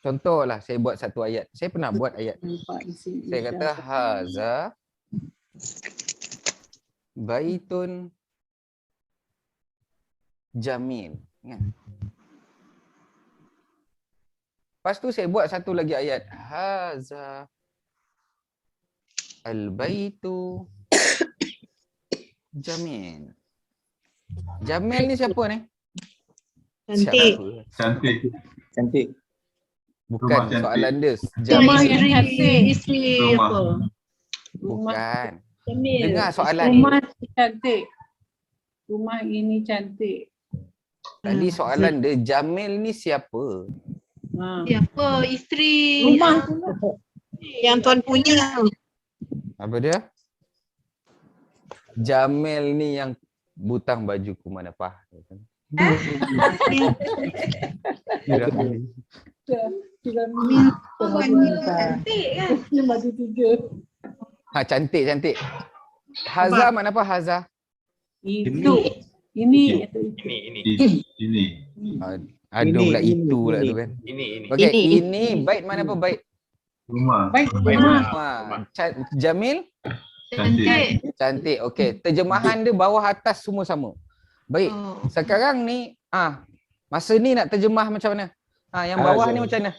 Contohlah saya buat satu ayat. Saya pernah buat ayat. Saya kata haza baitun jamil. Kan? Lepas tu saya buat satu lagi ayat. Haza al-baitu jamil. Jamil ni siapa ni? Cantik. Siapa? Cantik. Cantik. Bukan Rumah cantik. soalan dia. Rumah Jamil. yang cantik. Isteri Rumah. apa? Bukan. Jamil. Dengar soalan. Rumah cantik. Rumah ini cantik. Tadi soalan dia, Jamil ni siapa? Ha. Siapa? Isteri. Rumah tu lah. Yang tuan punya. Apa dia? Jamil ni yang butang baju kumanapah. Cantik kan? Dia baju 3. Ha, cantik, cantik. Haza mana apa Haza? Itu. Ini. Ini. Ada pula itu pula tu kan. Okey, ini bait mana apa bait? Rumah. Baik, rumah. Jamil? Cantik. Cantik. Okey, terjemahan dia bawah atas semua sama. Baik. Oh. Sekarang ni masa ni nak terjemah macam mana? Yang bawah ni macam mana?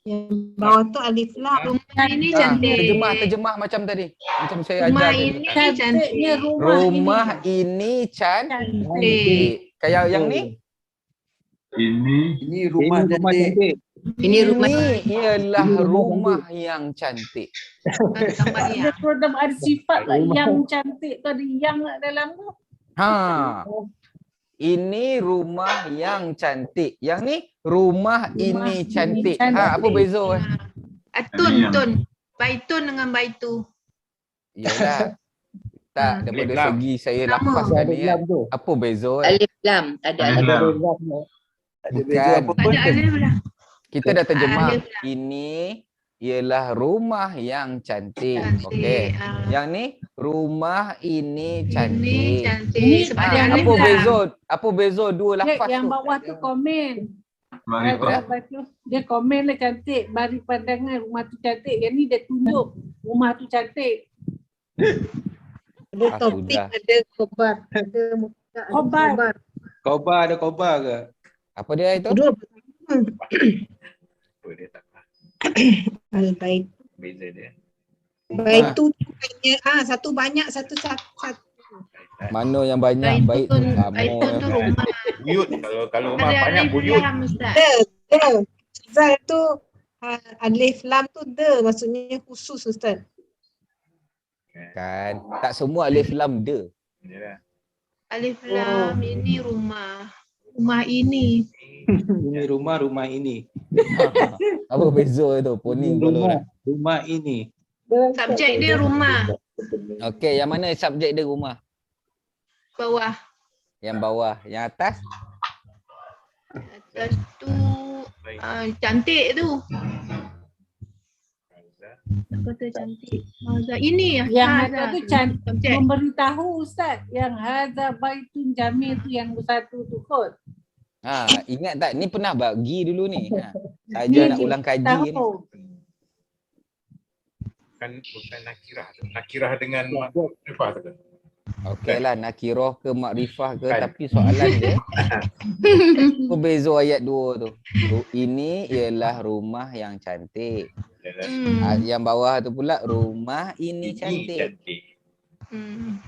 Yang bawah tu alif lam. Rumah ini cantik. Terjemah macam tadi. Macam saya Rumah ajar ini tadi. cantik. Rumah ini cantik. Cantik. Kayak yang ni? Ini Rumah cantik. Ini rumah ialah rumah yang cantik. tambah Dia yang. program ada sifat lah. Yang cantik tu ada yang dalam tu. Ini rumah yang cantik. Yang ni rumah ini cantik. Apa beza? Tun. Baitun dengan baitu. Yalah. Tak, daripada segi saya lafazkan ni kan. Apa beza? Alif lam, tak ada alif. Ada beza apa pun. Ada alif lam. Kita dah terjemah. Alif lam. Ini ialah rumah yang cantik. Okey. Yang ni rumah ini Ini cantik. cantik. Sebab ada alif Apa lam. beza? Apa beza dua lafaz Yang tu? bawah tu komen. Marifah. Dia komen lah cantik. Bari pandangan rumah tu cantik. Yang ni dia tunjuk rumah tu cantik. Ada topik, ada khobar, ada muka, Khobar. Kobar ada kobar ke? Apa dia itu? Al-bait. Beza dia. Baitu hanya satu banyak satu. Mana yang banyak baik tu sama. Baitu tu rumah. Buyut. Kalau rumah Ada banyak alif buyut. lam Ustaz. Ustaz tu alif lam tu maksudnya khusus Ustaz. Kan. Tak semua alif lam dia. Yalah. Alif lam ini rumah. Rumah ini. Ini rumah ini. Apa beza tu? Poning kalau Rumah ini. Subjek dia rumah. Okey, yang mana subjek dia rumah? Bawah. Yang bawah, yang atas? Atas tu cantik tu. Apa tu cantik? Hazah. Ini Yang Hazah. ada tu cantik. Subjek. Memberitahu Ustaz. Yang hadza baitun jamil tu yang satu tu kot. Ingat tak? Ni pernah bagi dulu ni. Saja nak ulang kaji ni. Tahu. Bukan nakirah tu. Nakirah dengan makrifah tu. Okeylah, nakirah ke makrifah ke, tapi soalan dia apa beza ayat 2 tu? Ini ialah rumah yang cantik. Yang bawah tu pula rumah ini cantik.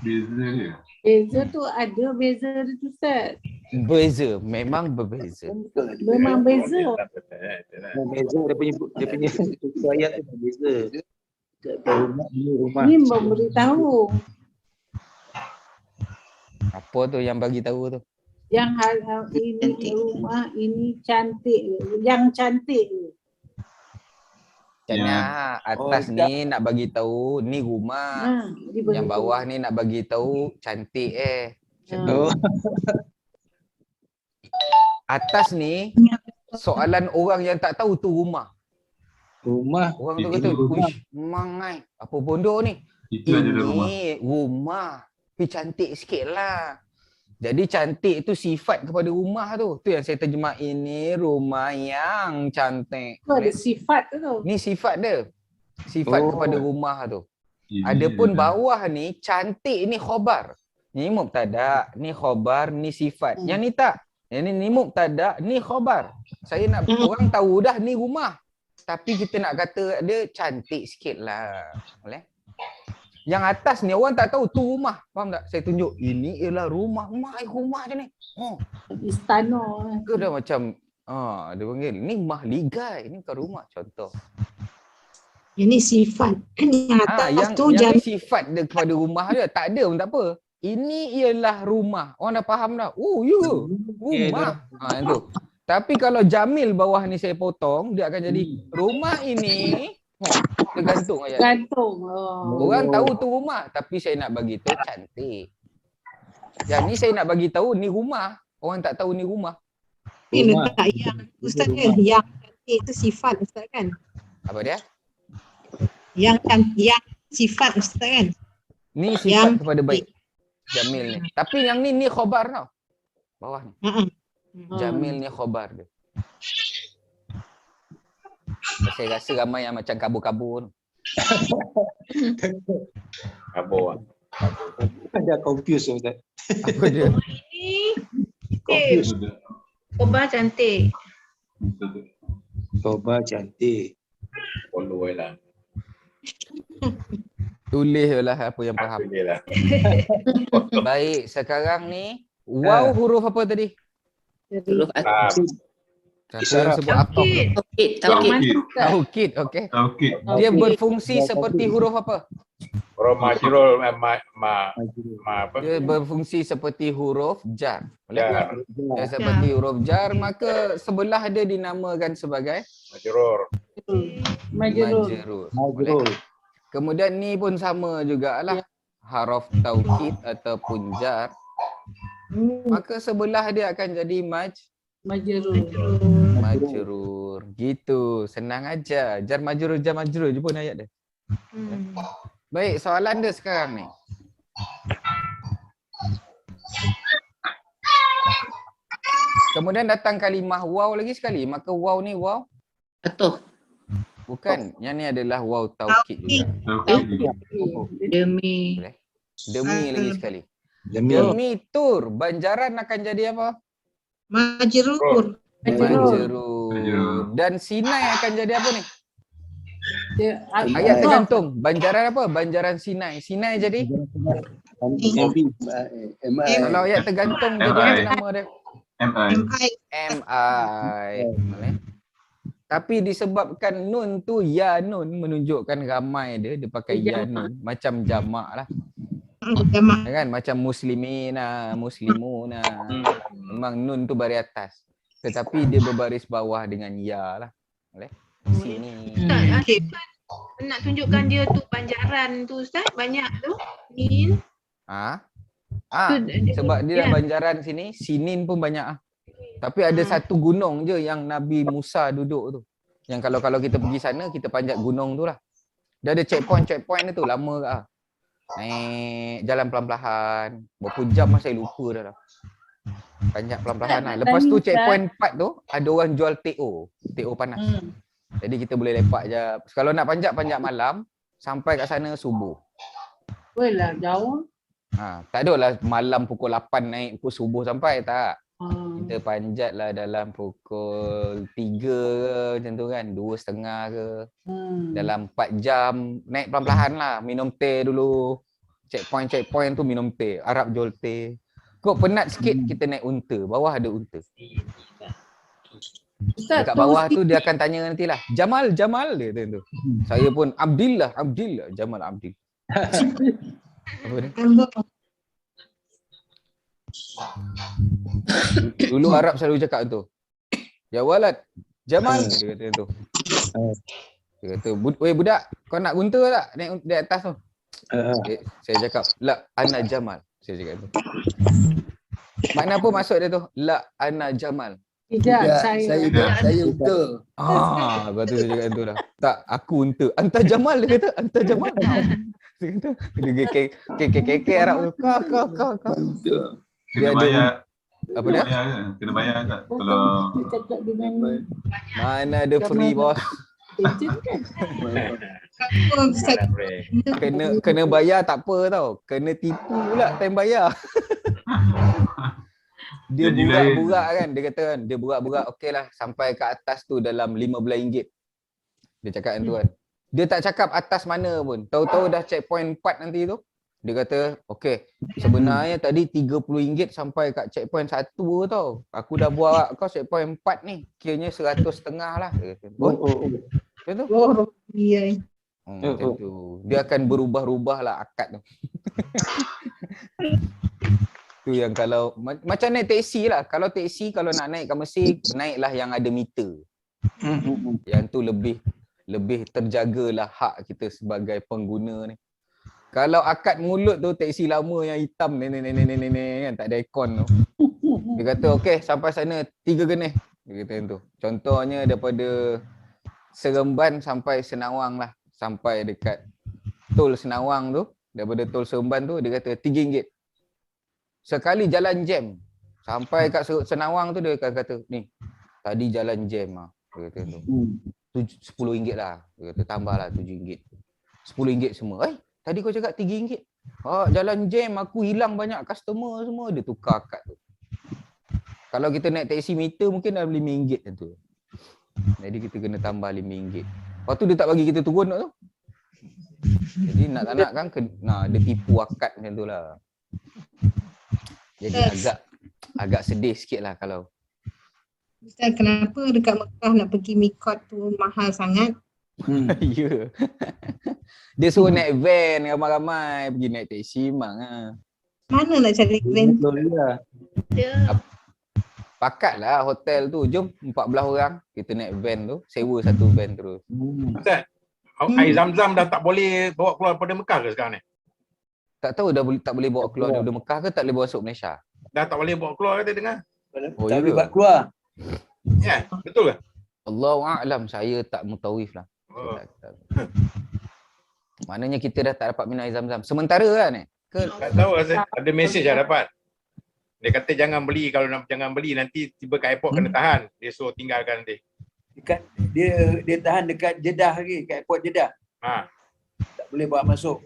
Beza dia. Beza tu ada beza dia tu Ustaz. Beza, memang berbeza. Memang beza. Beza dia punya ayat tu beza. Rumah. Ni memberitahu. Apa tu yang bagi tahu tu? Yang ini rumah ini cantik. Yang cantik. Macamnya atas ni nak bagi tahu ni rumah. Yang bawah ni nak bagi tahu cantik Macam tu. Atas ni soalan orang yang tak tahu tu rumah. Rumah. Orang tu kata, "Uish, mangai. Apa bodoh ni? Itu adalah rumah. Ini rumah. Tapi cantik sikit lah." Jadi cantik tu sifat kepada rumah tu. Tu yang saya terjemah, ini rumah yang cantik. Tu ada sifat tu. Ni sifat dia. Sifat Oh. kepada rumah tu. Ini Adapun dia. bawah ni cantik ni khabar. Ni mubtada, ni khabar, ni sifat. Yang ni tak. Yang ni mubtada, ni khabar. Saya nak orang tahu dah ni rumah. Tapi kita nak kata dia cantik sikit lah. Boleh? Yang atas ni orang tak tahu tu rumah. Faham tak? Saya tunjuk ini ialah rumah. Rumah je ni. Oh, Istana. ke dah macam dia panggil ni mahligai, ni bukan rumah contoh. Yang ni sifat. Yang atas yang tu yang jam. ni sifat dia kepada rumah dia. Tak ada pun tak apa. Ini ialah rumah. Orang dah faham dah. Oh, ya ke? Rumah. Yang tu. Tapi kalau Jamil bawah ni saya potong, dia akan jadi rumah ini. Tergantung ayat. Gantung. Oh. Orang tahu tu rumah, tapi saya nak bagi tahu cantik. Yang ni saya nak bagi tahu ni rumah. Orang tak tahu ni rumah. Ni letak yang Ustaz kan. Yang cantik tu sifat Ustaz kan. Apa dia? Yang sifat Ustaz kan. Ni sifat Yang- kepada baik. Jamil ni. Tapi yang ni khabar tau. Bawah ni. Jamil ni khabar dia. Saya rasa ramai yang macam kabur-kabur tu. Kabur. Ada confuse Ustaz. Apa dia? Ini Confuse. Kobar cantik. Toba cantik. Follow lah. Tulis je lah apa yang faham. Boleh lah. Baik, sekarang ni waw huruf apa tadi? Huruf Siapa yang sebut apa? Taukid. Taukid, okey. Okey. Dia berfungsi seperti huruf apa? Huruf majrul apa? Dia berfungsi seperti huruf jar. Boleh? Jar. Dia seperti huruf jar, maka sebelah dia dinamakan sebagai Majrur. Majrur. majrur. Boleh? Kemudian ni pun sama jugalah. Haraf taukid ataupun jar. Maka sebelah dia akan jadi Majrur. majrur. Gitu, senang aja. Jar majrur je pun ayat dia. Baik, soalan dia sekarang ni. Kemudian datang kalimah waw lagi sekali. Maka waw ni waw Atau bukan. Yang ni adalah waw taukid juga. Okey. demi Demi lagi sekali. Jamil. Demi tur. Banjaran akan jadi apa? Majrur. Majrur. Dan Sinai akan jadi apa ni? Dia Ayat tergantung. Banjaran apa? Banjaran Sinai. Sinai jadi? Kalau ayat tergantung jadi apa nama dia? MI. MI. MI. Boleh? Tapi disebabkan nun tu ya nun menunjukkan ramai dia pakai ya nun macam jamak lah. Jamak. Kan macam muslimina, muslimuna. Memang nun tu baris atas. Tetapi dia berbaris bawah dengan ya lah. Boleh? Sini. Ustaz, Okey. nak tunjukkan dia tu banjaran tu Ustaz, banyak tu. Min. Sebab dia banjaran sini, Sinin pun banyak ah. Tapi ada satu gunung je yang Nabi Musa duduk tu. Yang kalau kita pergi sana, kita panjat gunung tu lah. Dia ada checkpoint dia tu, lama ke ah. Naik jalan pelan-pelan. Berapa jam lah saya lupa dah lah. Panjat pelan-pelan lah. Lepas tu checkpoint 4 tu, ada orang jual TO panas. Jadi kita boleh lepak je. Kalau nak panjat malam, sampai kat sana subuh. Weh lah, jauh. Tak ada lah malam pukul 8 naik pukul subuh sampai, tak. Kita panjat lah dalam pukul 3 ke macam tu kan, 2.30 ke. Dalam 4 jam, naik pelan-pelan lah, minum teh dulu. Checkpoint tu minum teh, Arab jual teh. Kok penat sikit kita naik unta, bawah ada unta. Ustaz, Dekat bawah tu dia akan tanya nantilah, Jamal dia tu. Saya pun Abdillah, Jamal Abdil. Apa dia? Dulu Arab selalu cakap tu. Ya walad, Jamal dia kata tu. Dia kata, "Weh budak, kau nak unta tak naik di atas tu?" Saya cakap, "La ana Jamal." Saya cakap tu. Makna apa maksud dia tu? La ana Jamal. Tidak, saya unta. Lepas tu saya cakap tu dah. Tak, aku unta. Anta Jamal dia kata, Anta Jamal. Dia kata, dia keke Arab tu. Kau. Dia Kena ada bayar. apa dia? Kena bayar tak? Oh, Kalau dia cakap dengan Mana ada free bos. agent kan. Apa Ustaz? Malah, Bre. Kena bayar tak apa tau. Kena tipu pula time bayar. Dia Janji burak-burak kan. Dia kata kan, dia burak-burak okey lah sampai ke atas tu dalam RM15. Dia cakap yang tu kan. Dia tak cakap atas mana pun. Tahu-tahu dah checkpoint 4 nanti tu. Dia kata, okey, sebenarnya tadi RM30 sampai kat checkpoint 1 tau. Aku dah buat kau checkpoint 4 ni. Kiranya 100.5 lah. Dia kata. Macam tu. Oh, iya. Macam tu. Dia akan berubah-ubah lah akad tu. Tu yang kalau macam naik teksi lah. Kalau teksi kalau nak naik ke Mesir, naiklah yang ada meter. Yang tu lebih terjagalah hak kita sebagai pengguna ni. Kalau akad mulut tu teksi lama yang hitam ni kan tak ada aircon tu. Dia kata okey sampai sana 3 genih. Dia kata macam tu. Contohnya daripada Seremban sampai Senawang lah. Sampai dekat tol Senawang tu, daripada tol Seremban tu dia kata RM3. Sekali jalan jam sampai kat Senawang tu dia akan kata ni tadi jalan jam ah. Dia kata tu. RM10 lah. Dia kata tambahlah RM7. RM10 semua. Tadi kau cakap RM3. Jalan jam aku hilang banyak customer semua. Dia tukar kad tu. Kalau kita naik taksi meter mungkin dah RM5 macam tu. Jadi kita kena tambah RM5. Lepas tu dia tak bagi kita turun tu. Jadi nak tak nak kan dia tipu akad macam tu lah. Jadi agak sedih sikit lah kalau. Ustaz, kenapa dekat Mekah nak pergi mikot tu mahal sangat? Ya. Dia suruh naik van ramai-ramai, pergi naik taksi memang lah. Mana nak cari van? Dia Pakatlah hotel tu, jom 14 orang kita naik van tu, sewa satu van terus. Ustaz, air Zam-Zam dah tak boleh bawa keluar daripada Mekah ke sekarang ni? Tak tahu tak boleh bawa keluar daripada Mekah ke tak boleh bawa masuk Malaysia? Dah tak boleh bawa keluar kata dengar? Oh, Tak ya boleh ke? buat keluar. Ya, betul ke? Allahu a'lam, saya tak mutawif lah. Oh. Maknanya kita dah tak dapat minum air Zam-Zam. Sementara kan ni? Tak tahu Ustaz. Ada mesej dah dapat. Dia kata jangan beli, kalau jangan beli nanti tiba kat airport kena tahan. Dia suruh tinggalkan nanti. Dekat dia tahan dekat Jeddah lagi, kat airport Jeddah. Tak boleh bawa masuk.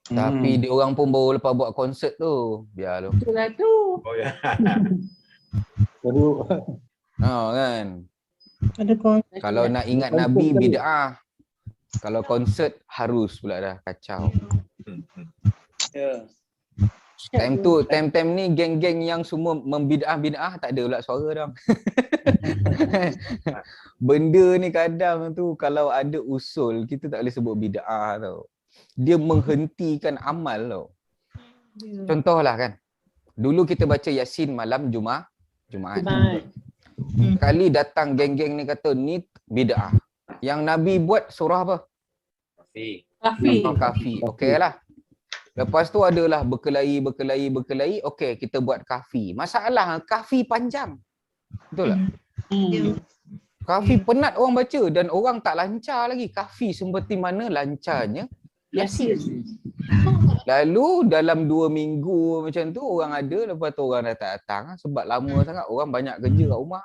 Tapi dia orang pun baru lepas buat konsert tu. Biar lu. Itulah tu. Oh ya. Kan. Ada konsert. Kalau nak ingat Nabi bid'ah. Kalau konsert harus pula dah kacau. Ya. Time ni geng-geng yang semua membid'ah-bid'ah tak ada pula suara dah. Benda ni kadang tu kalau ada usul kita tak boleh sebut bid'ah tau. Dia menghentikan amal tau. Contohlah kan. Dulu kita baca Yasin malam Jumaat. Kali datang geng-geng ni kata ni bid'ah. Yang Nabi buat surah apa? Kafi. Kafi. Okeylah. Lepas tu adalah berkelahi. Okey, kita buat kafi. Masalah kafi panjang. Betul tak? Kafi penat orang baca dan orang tak lancar lagi. Kafi seperti mana lancarnya Yasin. Lalu dalam 2 minggu macam tu orang ada, lepas tu orang dah tak datang sebab lama sangat orang banyak kerja kat rumah.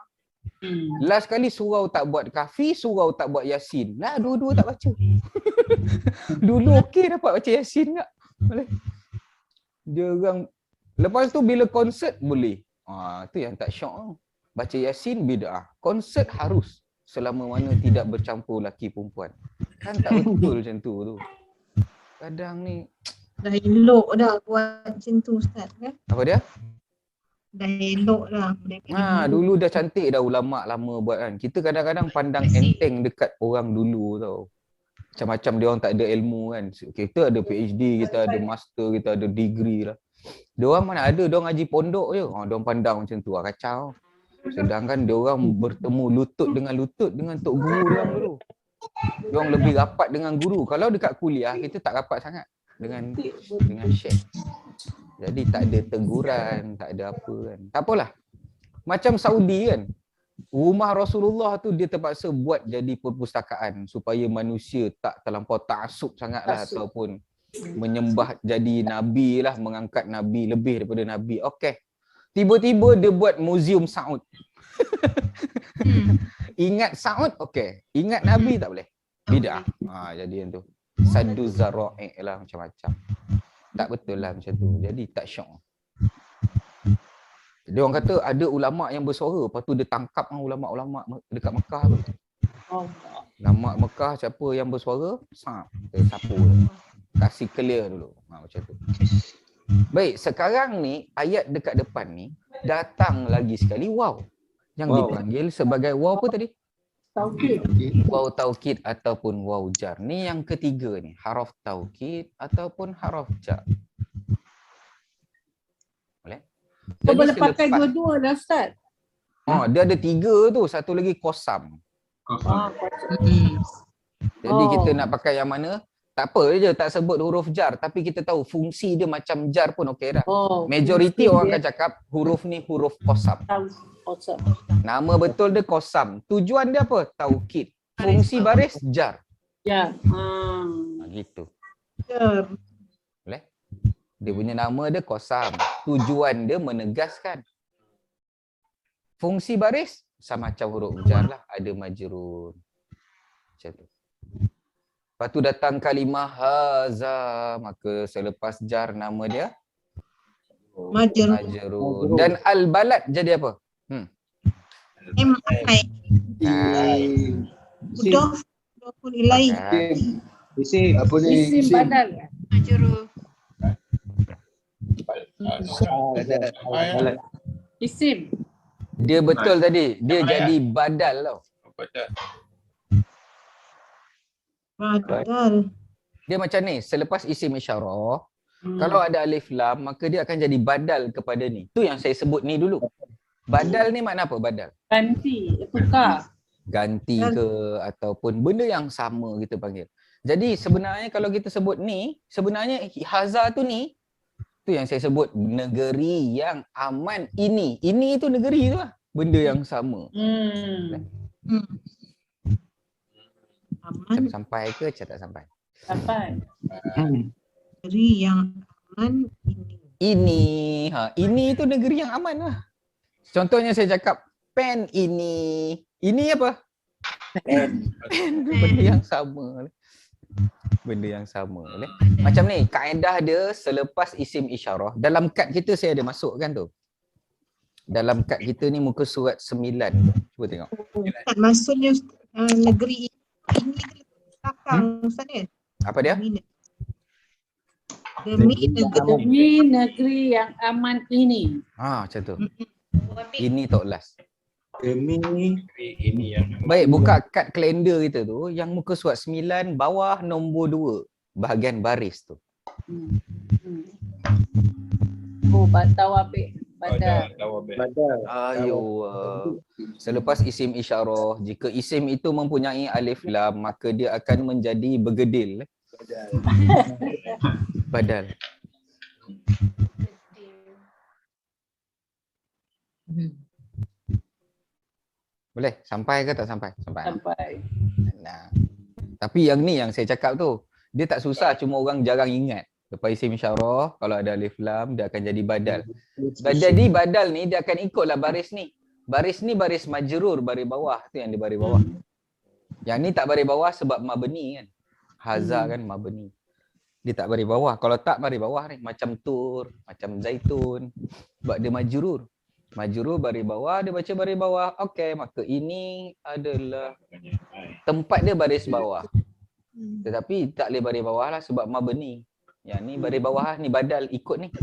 Last kali surau tak buat kafi, surau tak buat Yasin. Lah dua-dua tak baca. Dulu okey dapat baca Yasin tak? Boleh. Dia orang lepas tu bila konsert boleh. Tu yang tak syok. Baca Yasin bid'ah. Konsert harus selama mana tidak bercampur lelaki perempuan. Kan tak betul macam tu. Kadang ni Dah elok dah buat macam tu Ustaz kan? apa dia? Dah elok dah. Dulu dah cantik dah ulama' lama buat kan. Kita kadang-kadang pandang enteng dekat orang dulu tau. Macam-macam dia orang tak ada ilmu kan. Kita ada PhD, kita ada master, kita ada degree lah. Dia orang mana ada, dia orang ngaji pondok je. Dia orang pandang macam tu kacau. Sedangkan dia orang bertemu lutut dengan tok guru dia orang dulu. Dia orang lebih rapat dengan guru. Kalau dekat kuliah kita tak rapat sangat dengan syekh. Jadi tak ada teguran, tak ada apa kan. Tak apalah. Macam Saudi kan. Rumah Rasulullah tu dia terpaksa buat jadi perpustakaan supaya manusia tak terlampau ta'assub sangatlah ataupun menyembah jadi nabi lah, mengangkat nabi lebih daripada nabi. Okey. Tiba-tiba dia buat muzium Saud. Ingat Saud, okey. Ingat nabi tak boleh. Bid'ah. Jadi yang tu. Saddu zara'i lah macam-macam. Tak betul lah macam tu. Jadi tak syok. Dia orang kata ada ulama yang bersuara, lepas tu dia tangkap ulama-ulama dekat Mekah tu. Ulama Mekah siapa yang bersuara, dia sapu. Kasih clear dulu. Macam tu. Baik, sekarang ni ayat dekat depan ni datang lagi sekali waw. Yang dipanggil sebagai waw apa tadi? Taukid. Waw taukid ataupun waw jar. Ni yang ketiga ni, haraf taukid ataupun haraf jar. Boleh? Kau boleh pakai dua-dua dah Ustaz. Dia ada 3 tu, satu lagi kosam. Jadi kita nak pakai yang mana? Tak apa je tak sebut huruf jar, tapi kita tahu fungsi dia macam jar pun okey dah. Majoriti orang akan cakap huruf ni huruf kosam. Nama betul dia kosam. Tujuan dia apa? Taukid. Fungsi baris jar. Ya. Gitu. Jar. Boleh? Dia punya nama dia kosam. Tujuan dia menegaskan. Fungsi baris sama macam huruf jar lah. Ada majrur. Macam tu. Lepas tu datang kalimah haza. Maka selepas jar nama dia majrur. Dan al-balad jadi apa? Mudhafun ilaih. Isim apa ni? Isim badal. Majrur. Isim. Dia betul tadi. Dia jadi badal tau. Badal. Dia macam ni. Selepas isim isyarah, kalau ada alif lam, maka dia akan jadi badal kepada ni. Tu yang saya sebut ni dulu. Badal ni makna apa badal? Ganti, tukar. Ganti ke ataupun benda yang sama kita panggil. Jadi sebenarnya kalau kita sebut ni, sebenarnya haza tu ni, tu yang saya sebut negeri yang aman ini. Ini tu negeri tu lah. Benda yang sama. Aman. Sampai ke tak sampai? Sampai. Negeri yang aman ini. Ini tu negeri yang aman lah. Contohnya saya cakap pen ini. Ini apa? Pen. Benda yang sama. Benda yang sama. Macam ni, kaedah dia selepas isim isyarah. Dalam kad kita saya ada masukkan tu. Dalam kad kita ni muka surat 9. Cuba tengok. Maksudnya negeri ini belakang Ustaz ni. Apa dia? Demi negeri yang aman ini. Macam tu. Ini tak last. Demi ini yang Baik, buka kad kalender kita tu, yang muka surat 9 bawah nombor 2, bahagian baris tu. Tawabik. Badal. Ayo. Selepas isim isyarah, jika isim itu mempunyai alif lam, maka dia akan menjadi bergedil. Badal. Boleh? Sampai ke tak sampai? Sampai. Nah. Tapi yang ni yang saya cakap tu, dia tak susah, cuma orang jarang ingat. Lepas isim isyarah, kalau ada alif lam, dia akan jadi badal. Dan jadi badal ni, dia akan ikutlah baris ni. Baris ni baris majrur, baris bawah. Tu yang dia baris bawah. Yang ni tak baris bawah sebab mabni kan. Haza kan mabni. Dia tak baris bawah. Kalau tak baris bawah ni, macam tur, macam zaitun. Sebab dia majrur. Majrur baris bawah, dia baca baris bawah. Okey, maka ini adalah tempat dia baris bawah. Tetapi tak boleh baris bawah lah sebab mabni. Yang ni baris bawah ni badal ikut ni.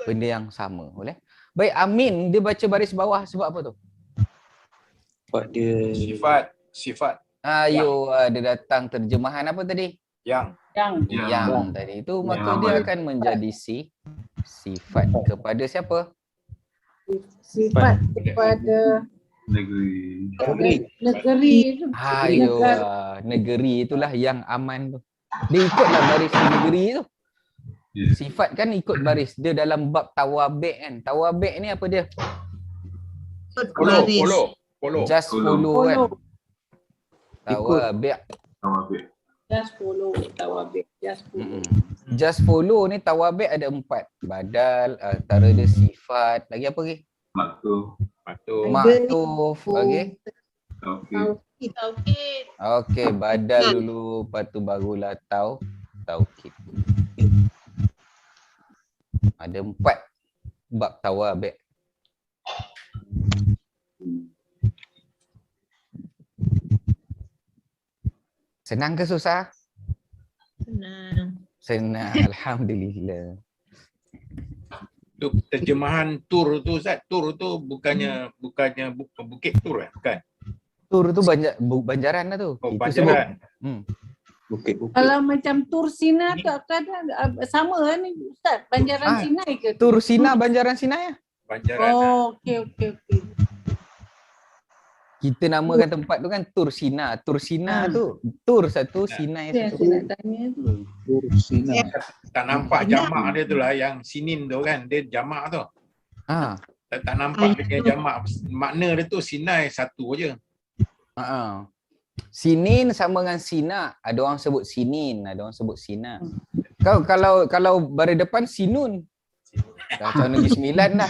Benda yang sama, boleh? Baik, Amin dia baca baris bawah sebab apa tu? Sebab dia sifat. Ayo, dia datang terjemahan apa tadi? Yang Tadi itu, maka dia akan menjadi sifat kepada siapa? Sifat kepada negeri itu. Ayo, negeri itulah yang aman tu. Dia ikutlah baris negeri tu. Sifat kan ikut baris. Dia dalam bab tawabik kan. Tawabik ni apa dia? Follow. Just follow kan. Tawabik. Just follow tawabik. Just follow. Just follow ni tawabik ada 4. Badal, antara dia sifat, lagi apa lagi? Maktu. Maktuf, lagi? Okey. Taukid. Okey, badal dulu, lepas tu barulah taukid. Ada 4 bab tawabik. Senang ke susah? Senang. Senang, alhamdulillah. Tu terjemahan tur tu Ustaz. Tur tu bukannya bukit tur bukan. Tur tu Banjaran lah tu. Oh, Itu Banjaran. Bukit-bukit. Kalau macam tur Sina tu kadang sama lah ni Ustaz, Banjaran Ah, Sinai ke? Tur Sina, Banjaran Sinai lah. Banjaran. Oh, okey. Kita namakan tempat tu kan Tur Sina. Tur Sina tu, Tur satu, Sinai Yang satu. saya nak tanya tu. Sina. Tak nampak jamak dia tu lah yang sinin tu kan. Dia jamak tu. Ah, Tak nampak dia punya jamak. Makna dia tu Sinai satu je. Sinin sama dengan Sina. Ada orang sebut Sinin, ada orang sebut Sina. Kalau baris depan Sinun. Dah macam Negeri Sembilan dah.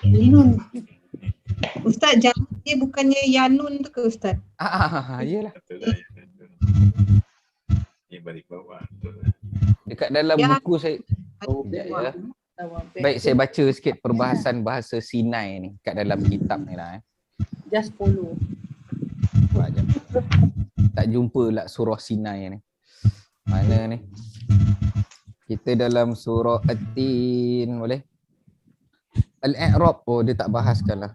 Yanun. Ustaz, jamak dia bukannya Yanun tu ke Ustaz? Iyalah. Betul lah. Ni balik bawah. Betul lah. Dekat dalam Ya. buku saya. Ya. Tawabik. Baik, saya baca sikit perbahasan bahasa Sinai ni kat dalam kitab ni lah. Just follow. Sekejap. Tak jumpa lah surah Sinai ni. Mana ni? Kita dalam surah At-Tin, boleh? Al-I'rab, oh dia tak bahaskan lah.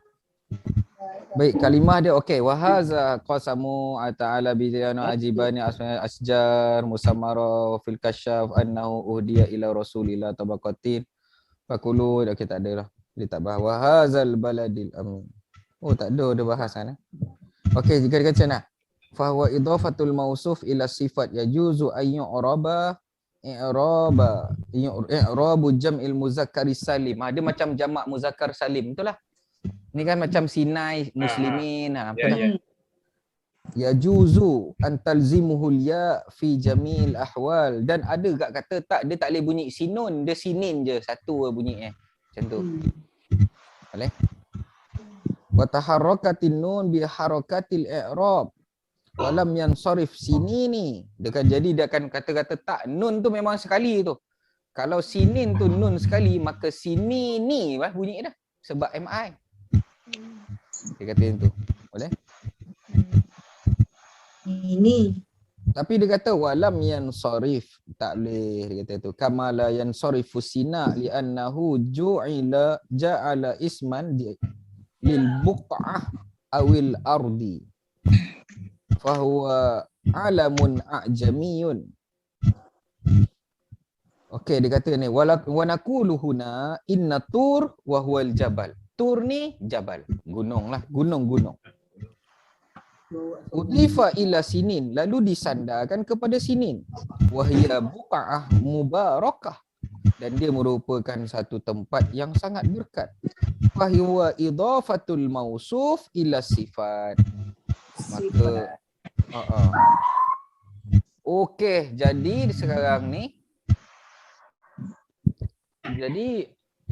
Baik, kalimah dia okey. Wa haza qasamu ta'ala bi ajibani asjar musamara fil kasyaf annahu uhdiya ila rasulillah tabaqatin. Fakulu, okey tak ada lah. Dia tak bahas. Wa hazal baladil amin. Oh tak ada bahasan. Okey, jika dikata nak. Fa huwa idafatul mausuf ila sifat yajuzu ay yu'raba i'rabu jam'il muzakkari salim. Dia macam jamak muzakkar salim, betul lah. Ni kan macam Sinai muslimin. Betul lah. Yajuzu an talzimuhul ya fi jamil ahwal. Dan ada gak kata tak, dia tak boleh bunyi sinun, dia sinin je, satu bunyi macam tu. Boleh? Wa taharrakatin nun bi harakatil i'rab. Walam yansarif sinini. Dia kan jadi dia akan kata-kata tak, nun tu memang sekali tu. Kalau sinin tu nun sekali, maka sinini lah bunyi dah. Sebab MI. Dia kata macam tu. Boleh? Ini. Tapi dia kata walam yansarif. Tak boleh dia kata tu. Kama la yansarifu sina li'annahu ja'ala isman lil buq'ah awil ardi. Fahuwa alamun a'jamiyun. Okey, dia kata ni wa naqulu huna inna tur wa huwal jabal. Tur ni jabal, gunung lah, gunung-gunung. Udifa ila sinin, lalu disandarkan kepada sinin. Wa hiya buqa'ah mubarakah, dan dia merupakan satu tempat yang sangat berkat. Fa huwa idafatul mausuf ila sifat. Maka okey, jadi sekarang ni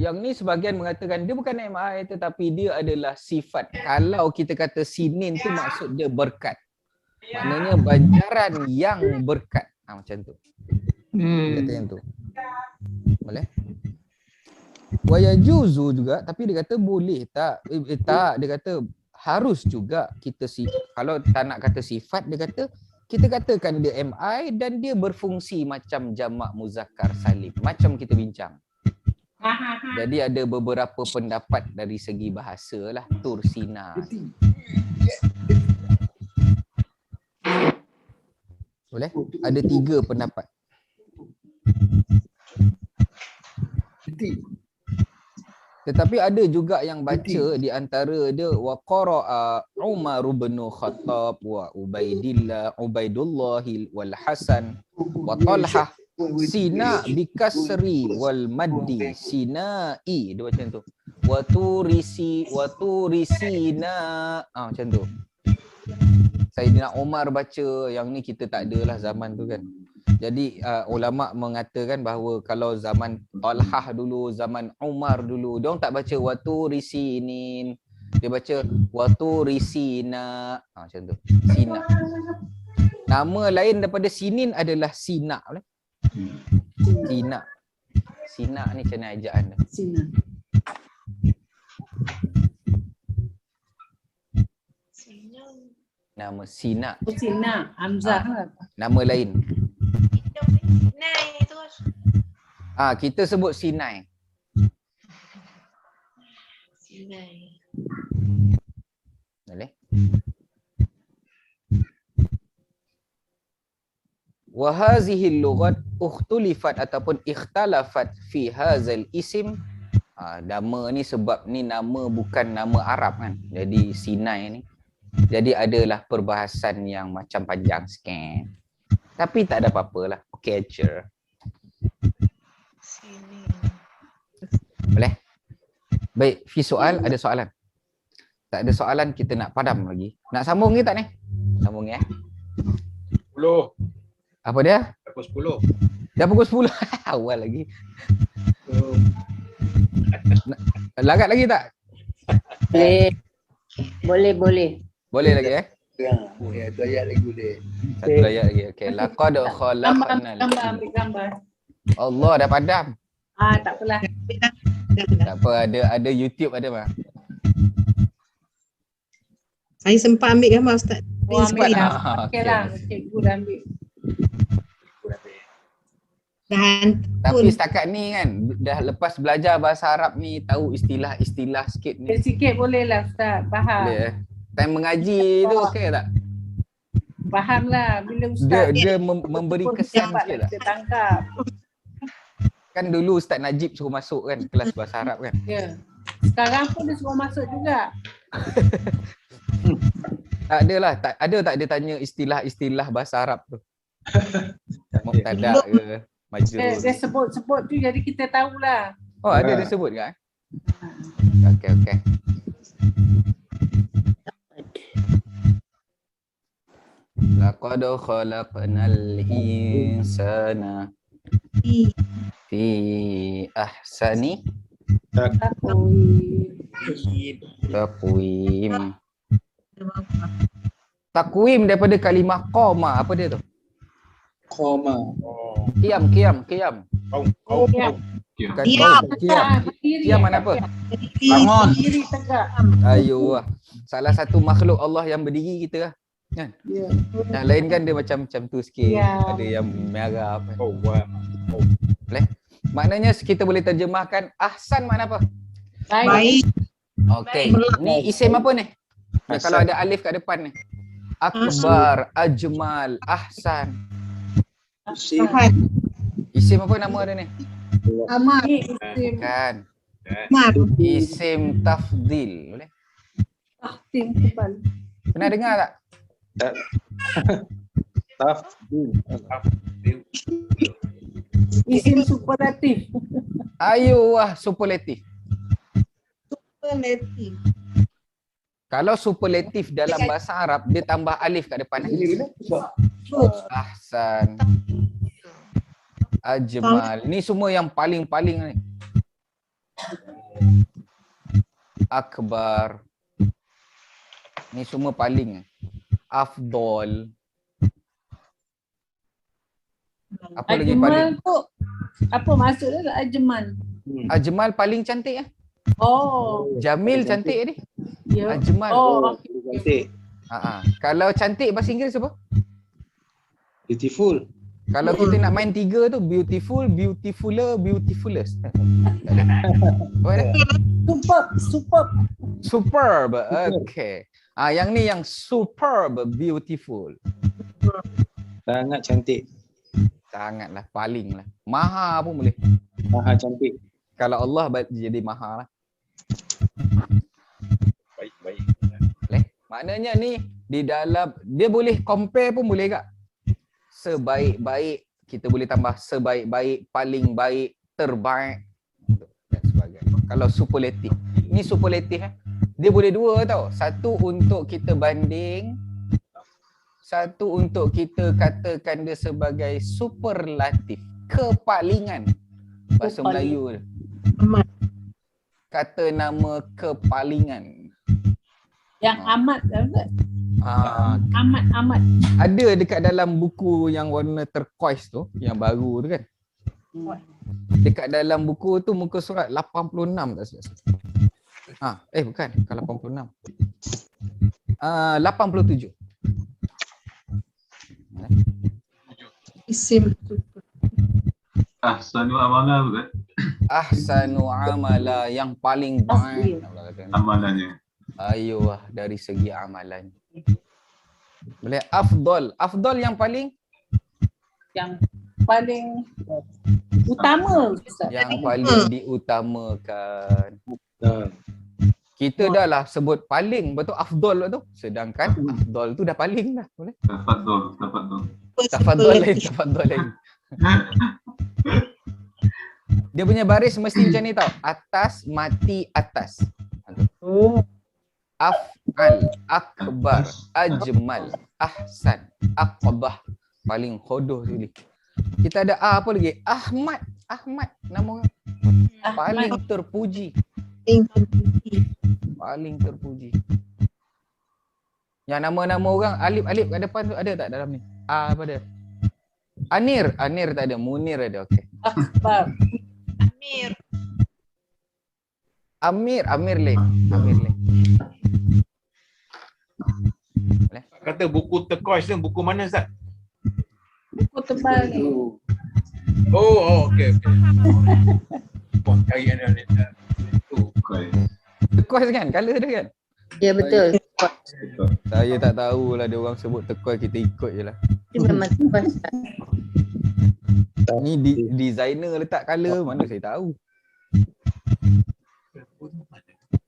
yang ni sebahagian mengatakan dia bukan MI tetapi dia adalah sifat. Kalau kita kata sinin tu maksud dia berkat. Maknanya banjaran yang berkat. Macam tu. Kata yang tu. Boleh? Wa yajuzu juga, tapi dia kata boleh tak? Tak, dia kata harus juga kita kalau tak nak kata sifat, dia kata kita katakan dia MI dan dia berfungsi macam jamak muzakkar salim, macam kita bincang. Jadi ada beberapa pendapat dari segi bahasa lah, Tur Sina. Boleh? Ada 3 pendapat. Tetapi ada juga yang baca di antara dia wa qara'a Umar bin Khattab wa Ubaidullah wal Hasan wa Talhah Sina bikasri wal maddi Sinai, dia macam tu. Wa turisina macam tu. Sayyidina Umar baca, yang ni kita tak adalah zaman tu kan. Jadi ulama mengatakan bahawa kalau zaman Talhah dulu, zaman Umar dulu, dia orang tak baca watu risinin. Dia baca watu risina. Macam tu. Sina. Nama lain daripada sinin adalah sina. Sina. Sina ni macam mana ejaan dia? Sina. Nama Sina. Sina. Hamzah lah. Nama lain. Sinai terus. Kita sebut Sinai. Sinai. Boleh? Wa hazihi al-lughat ukhtulifat ataupun ikhtalafat fi hadzal isim. Nama ni sebab ni nama bukan nama Arab kan. Jadi Sinai ni. Jadi adalah perbahasan yang macam panjang sikit. Tapi tak ada apa-apa lah. Okay je. Sini. Boleh? Baik, Fi soal, ada soalan? Tak ada soalan, kita nak padam lagi. Nak sambung ke tak ni? Sambung ya. 10. Apa dia? Pukul 10. Dah pukul 10. Awal lagi. Lagat lagi tak? Boleh. Boleh lagi ya? Ya, tu ayat lagi boleh. Satu ayat lagi. Okey. Laqad khalaqnal. Gambar, ambil gambar. Allah dah padam. Tak apalah. Tak apa, ada YouTube ada mah. Saya sempat ambil gambar Ustaz. Oh, ambil lah. Okey. Okey lah. Cikgu dah ambil. Dan Tapi setakat ni kan dah lepas belajar bahasa Arab ni tahu istilah-istilah sikit ni. Sikit boleh lah Ustaz. Faham. Boleh. Time mengaji tu okey tak? Faham lah. Bila Ustaz Dia memberi kesan sikit tak? Kita tangkap. Kan dulu Ustaz Najib suruh masuk kan kelas bahasa Arab kan. Ya. Sekarang pun dia suruh masuk juga. Tak adalah, tak dia tanya istilah-istilah bahasa Arab tu. Mubtada ke, majrur. Dia sebut-sebut tu jadi kita tahulah. Oh, ada dia sebut kan? Okey. Laqad khalaqnal insana fi ahsani taqwim. Takwim daripada kalimah qama, apa dia tu? Koma. Qiyam. Kau. Bukan Qiyam. Qiyam mana apa? Bangun. Diri tegak. Ayuh. Salah satu makhluk Allah yang berdiri kita lah. Kan? Ya. Yang lain kan dia macam tu sikit. Ya. Ada yang merah apa. Oh, wah. Boleh? Maknanya kita boleh terjemahkan ahsan makna apa? baik. Okey. Ni isim apa ni? Kalau ada alif kat depan ni. Akbar, ajmal, ahsan. Ahad. Isim apa nama dia ni? Amat. Ni isim Kan. Amat. Isim tafdil. Boleh? tahtim kebal. Pernah dengar tak? Tafdil. Isim superlatif. Ayuh, superlatif. Superlatif. Kalau superlatif dalam bahasa Arab, dia tambah alif kat depan. Ahsan. Ajmal. Ni semua yang paling-paling ni. Akbar. Ni semua paling. Afdol. Apa lagi paling? Ajmal tu apa maksud dia? Ajmal. Ajmal paling cantik ya. Oh. Jamil cantik ni. Ya. Ajmal. Oh, Cantik. Kalau cantik bahasa Inggeris apa? Beautiful. Kalau kita nak main tiga tu, beautiful, beautifuler, beautifulest. Apa dia? superb. Superb. Okay. Yang ni yang superb, beautiful. Sangat cantik. Sangatlah, paling lah. Maha pun boleh. Maha cantik. Kalau Allah jadi maha lah. Baik. Boleh? Maknanya ni di dalam, dia boleh compare pun boleh tak? Sebaik-baik, kita boleh tambah sebaik-baik, paling baik, terbaik dan sebagainya. Kalau superlatif. Ni superlatif dia boleh dua tau. Satu untuk kita banding Satu untuk kita katakan dia sebagai superlatif, kepalingan. Bahasa Melayu dia. Amat. Kata nama kepalingan. Yang amat apa? Amat. Ada dekat dalam buku yang warna turquoise tu, yang baru tu kan. Dekat dalam buku tu muka surat 86 tak silap saya. Bukan 86. 87. Isim. Ahsanu amala bukan? Ahsanu amala, yang paling baik Amalannya. dari segi amalan. Boleh afdal. Afdal yang paling Utama, Ustaz. yang paling diutamakan. Kita dah lah sebut paling, betul afdal tu. Sedangkan afdal tu dah paling dah. Boleh? Tafadhol. Tafadhol lain. Dia punya baris mesti macam ni tau. Atas, mati, atas. Af'al, akbar, ajmal, ahsan, aqbah. Paling hodoh sekali. Kita ada apa lagi? Ahmad. Nama orang. Paling terpuji. Paling terpuji. Yang nama-nama orang alif-alif kat depan tu ada tak dalam ni? Apa dia? Anir tak ada. Munir ada. Okey. Akbar. Amir lain. Kata buku turquoise tu buku mana Ustaz? Buku tebal ni. Okey. Cari ada tu. Turquoise kan? Color dia kan? Ya betul. Saya tak tahulah dia orang sebut turquoise, kita ikut je lah. Itu memang tepas. Ni designer letak color, mana saya tahu.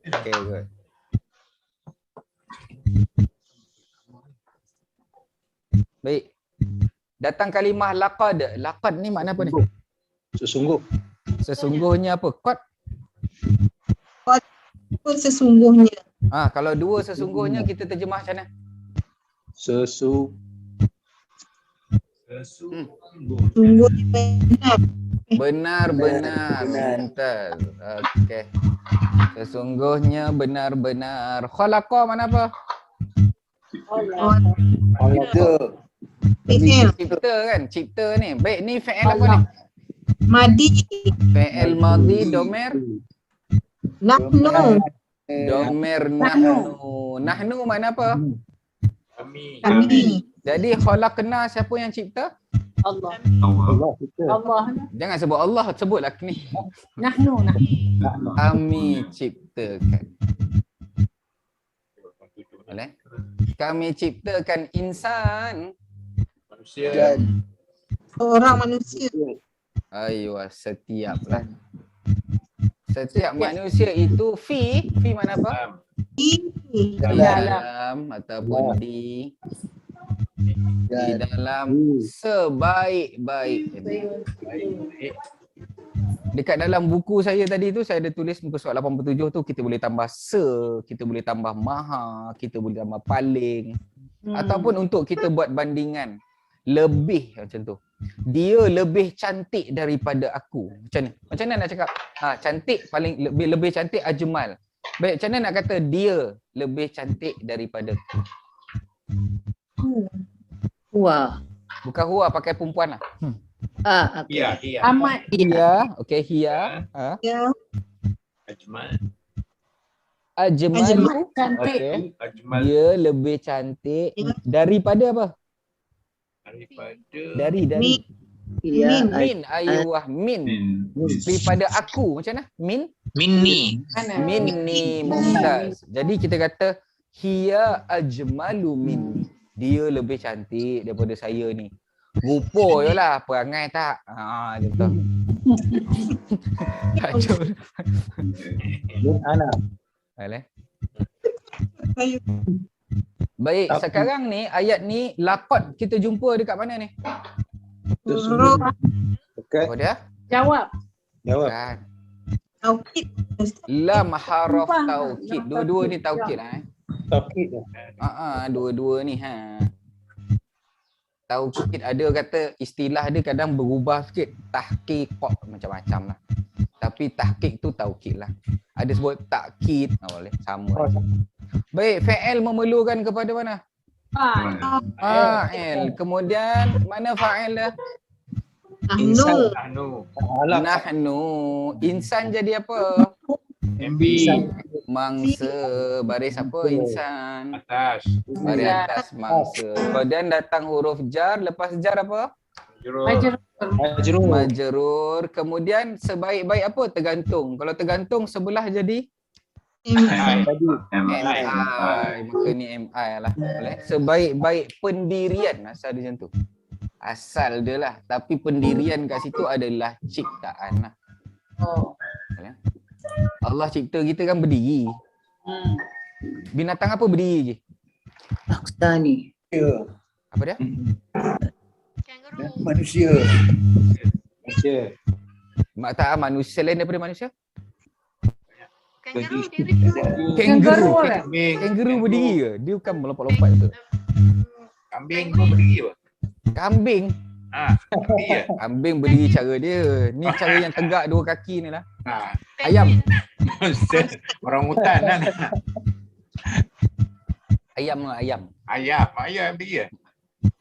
Okay, good. Baik. Datang kalimah laqad. Laqad ni makna apa ni? Sesungguhnya apa? Qad. Pun sesungguhnya. Kalau dua sesungguhnya kita terjemah macam mana? Sungguhnya benar. Benar. Mumtaz. Okey. Sesungguhnya benar-benar. Khalaqa mana apa? Cipta kan? Cipta ni. Baik, ni fi'il apa ni? Madi. Fi'il madhi domer. Nahnu. Domer nahnu. Nahnu mana apa? Kami. Jadi khalaqna, siapa yang cipta? Allah. Allah. Jangan sebut Allah, sebutlah ni. Nahnu. Kami ciptakan. Boleh? Kami ciptakan insan. Manusia. Orang manusia. Ayuh, setiaplah. Setiap manusia itu fi mana apa? Ini. Dalam ataupun di dalam sebaik-baik. Dekat dalam buku saya tadi tu saya ada tulis muka surat 87 tu, kita boleh tambah kita boleh tambah maha, kita boleh tambah paling. Ataupun untuk kita buat bandingan lebih macam tu. Dia lebih cantik daripada aku. Macam mana nak cakap? Cantik paling lebih cantik ajmal. Baik, macam mana nak kata dia lebih cantik daripada aku? Wah. Bukan huwa, pakai perempuan lah. Okay. Hiya. Amat. Hiya, okey, hiya. Ya. Ajmal. Cantik. Okey. Ajmal Dia lebih cantik daripada apa? daripada Dari. Ya. Min, ayuh, min. Daripada aku, macam mana? Minni. Minni mumtaz. Jadi kita kata hiya ajmalu minni. Dia lebih cantik daripada saya ni. Rupa je lah, perangai tak. Macam tu. Kacau. Boleh? Baik, sekarang ni ayat ni laqad kita jumpa dekat mana ni? Oh dia? Jawab. Kan. Taukid. Lam haraf taukid. Dua-dua ni taukid lah. Taukid. Dua-dua ni Taukid ada kata istilah dia kadang berubah sikit. Tahqiq macam-macam lah. Tapi tahqiq tu taukid lah. Ada sebut takkid, boleh sama. Baik, fa'il memerlukan kepada mana? Fa'il. Kemudian mana fa'il dah? Nahnu. Nahnu. Insan jadi apa? MB. Mangsa. Baris apa? Insan. Atas. Baris atas mangsa. Kemudian datang huruf jar. Lepas jar apa? Majrur. Kemudian sebaik-baik apa? Tergantung. Kalau tergantung sebelah jadi MI. Maka ni MI lah. Boleh? Sebaik-baik pendirian. Asal dia macam tu. Asal dia lah. Tapi pendirian kat situ adalah ciptaan lah. Boleh? Allah cipta kita kan berdiri. Binatang apa berdiri je? Aksani. Apa dia? Kangaroo. Manusia. Mak tak manusia lain daripada manusia? Kangaroo diri tu. Kangaroo. Kambing. Kangaroo berdiri ke? Dia bukan melompat-lompat tu. Kambing pun berdiri apa? Kambing. Berdiri ya? Kambing berdiri cara dia. Ni cara yang tegak dua kaki ni lah. Ha. Ayam. Orang hutan kan. Ayam lah, ayam. Ayam berdiri ya?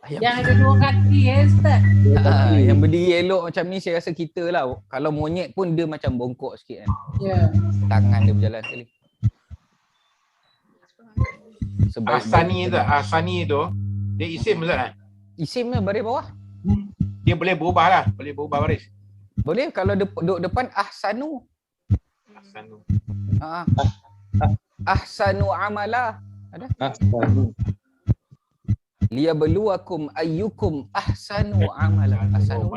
Ayam. Yang ada dua kaki Ustaz. Yang berdiri elok macam ni saya rasa kita lah. Kalau monyet pun dia macam bongkok sikit kan. Ya. Tangan dia berjalan sekali. Ahsani tu dia isim Ustaz kan? Isim lah baris bawah. Dia boleh berubah lah. Boleh berubah baris. Boleh kalau duduk depan ahsanu. Ahsanu. Ahsanu amala. Ada? Liyabluwakum ayyukum ahsanu amala. Ahsanu.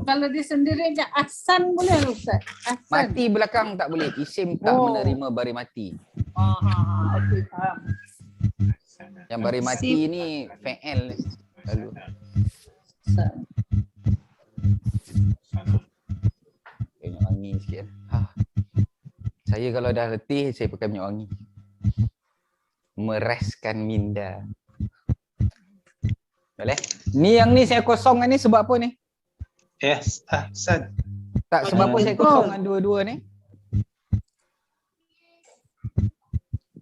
Kalau dia sendiri aja Ahsan boleh Ustaz? Ahsan. Mati belakang tak boleh. Isim tak menerima baris mati. Okey, faham. Yang baris mati ni fa'il lalu. Minyak wangi sikit. Saya kalau dah letih saya pakai minyak wangi. Mereskan minda. Boleh? Ni yang ni saya kosongkan ni sebab apa ni? Yes, ahsan. Tak sebab apa saya kosongkan dua-dua ni?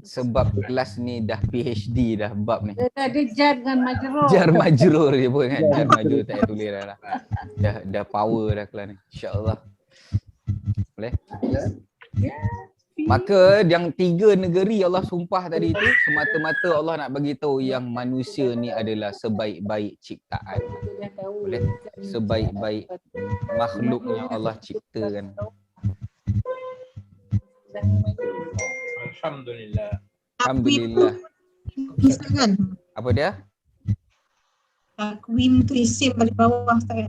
Sebab kelas ni dah PhD dah bab ni. Dia jar dengan majrur. Jar majrur je pun kan. Jar majrur tak payah tulis dah lah. Dah power dah kelas ni. InsyaAllah. Boleh? Maka yang 3 negeri Allah sumpah tadi tu semata-mata Allah nak bagi tahu yang manusia ni adalah sebaik-baik ciptaan. Boleh? Sebaik-baik makhluk yang Allah ciptakan. Alhamdulillah. Alhamdulillah. Kan? Apa dia? Takwim tu isim balik bawah Ustaz.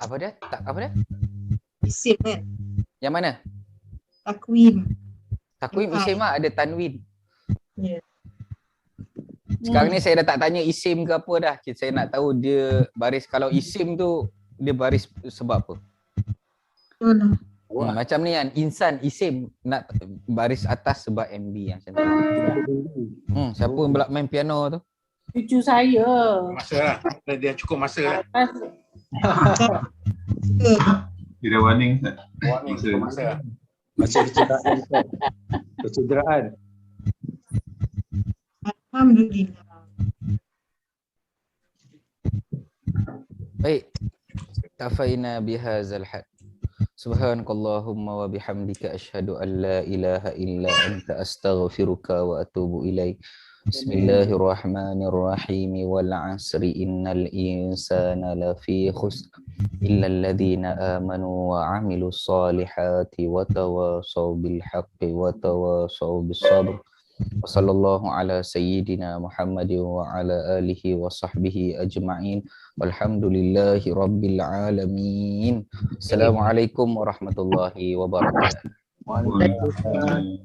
Apa dia? Tak apa dia? Isim kan? Yang mana? Takwim. Takwim isim lah, ada tanwin. Ya. Sekarang ni saya dah tak tanya isim ke apa dah. Saya nak tahu dia baris, kalau isim tu dia baris sebab apa. Betul. Macam ni kan, insan isim nak baris atas sebab MB yang macam tu. Siapa yang main piano tu? Cucu saya. Masa lah. Dia cukup masa lah. Tidak warning Ustaz. Warning cukup masa lah. Masa kecederaan. Kecederaan. Alhamdulillah. Baik. Kafaina bihadzal had. Subhanakallahumma wa bihamdika asyhadu an la ilaha illa anta astaghfiruka wa atubu ilaik. Bismillahirrahmanirrahim. Wal 'asri innal insana lafi khusr illa alladhina amanu wa 'amilus solihati wa tawasaw bil haqqi wa tawasaw bis sabr. Wa sallallahu ala sayyidina Muhammadin wa ala alihi wa sahbihi ajma'in. Walhamdulillahi rabbil alamin. Assalamualaikum warahmatullahi wabarakatuh. Waalaikumsalam.